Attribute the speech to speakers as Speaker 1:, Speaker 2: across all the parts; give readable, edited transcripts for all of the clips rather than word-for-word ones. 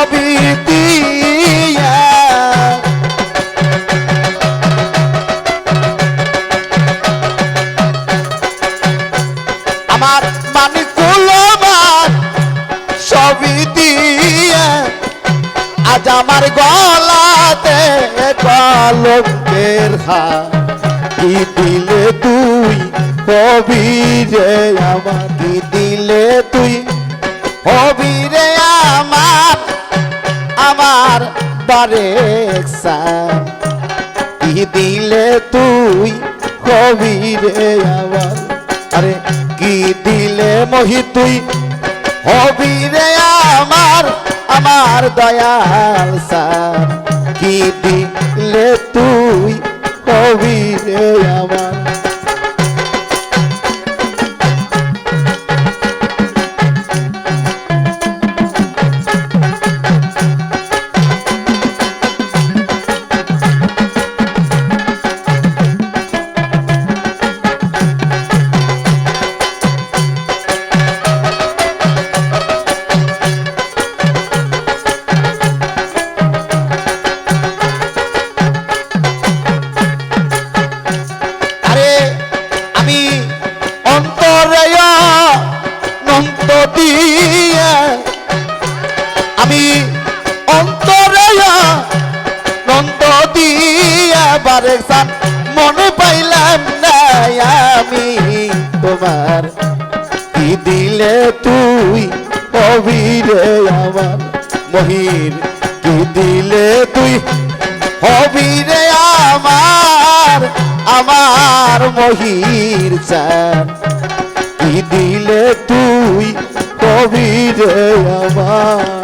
Speaker 1: ছবি দিয়া আমার মানিকুল আমার ছবি দিয়া আজ আমার গলাতে কলঙ্কের হার কি দিলে তুই হবি রে আমার কি দিলে তুই হবি রে আমার আমার বারেকসান কি দিলে তুই হবি রে আমার আরে কি দিলে মহি তুই হবি রে আমার আমার দয়াল সান কি দিলে তুই হবি রে আমার আমি অন্তরে নন্দ দিয়া বারেকসান মনে পাইলাম না আমি তোমার কি দিলে তুই হবি রে আমার মহির কি দিলে তুই হবি রে আমার আমার মহির চান কি দিলে তুই হবি রে আমার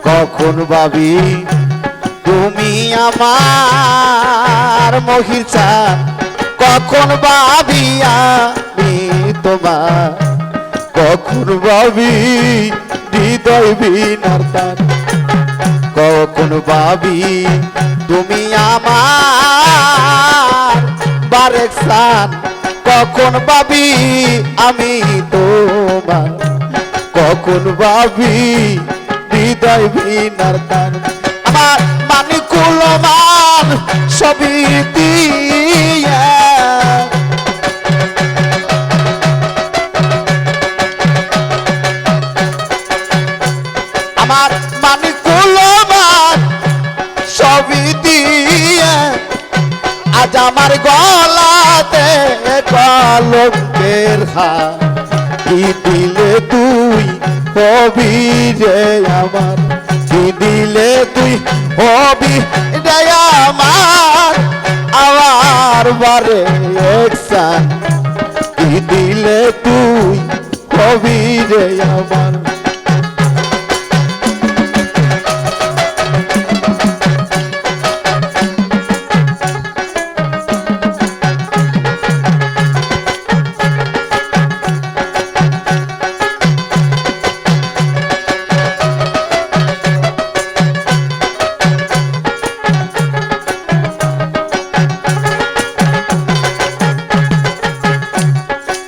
Speaker 1: কখন ভাবি তুমি আমার মহির চান কখন ভাবি আমি তোমার কখন ভাবি হৃদয় বিনার তান কখন ভাবি তুমি আমার বারেকসান কখন ভাবি আমি তোমার কখন ভাবি হৃদয় বিনার তান আমার মানিকুল মান ছবি দিয়া আমার মানিকুল মান ছবি দিয়া আজ আমার গলাতে কলঙ্কের হার কি দিলে তুই হবি রে আমার কি দিলে তুই হবি রে আমার আমার বারেকসান কি দিলে তুই হবি রে আমার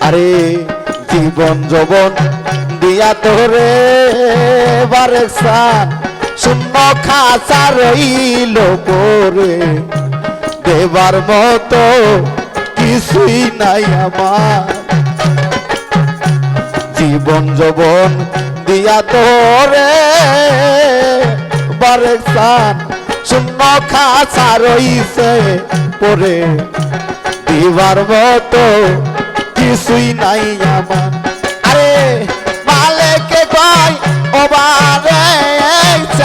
Speaker 1: আরে জীবন যৌবন দিয়া তোরে বারেকসান শূন্য খাঁচা রইল পরে দেবার মতো কিছুই নাই আমার জীবন যৌবন দিয়া তোরে বারেকসান শূন্য খাঁচা রইছে পরে দেবার মতো কিছুই নাই আমার আরে মালেকে কয় ও বারেকসান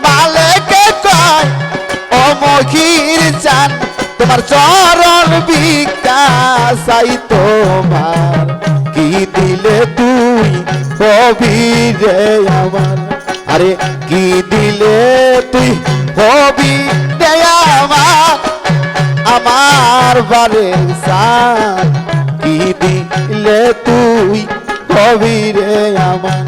Speaker 1: মালেকে কয় ও মহির চান তোমার চরণ ভিক্ষা চাই তোমার কি দিলে তুই তুই হবি রে আমার, আরে কি দিলে তুই হবি রে আমার, আমার বারে সান কি দিলে তুই হবি রে আমার।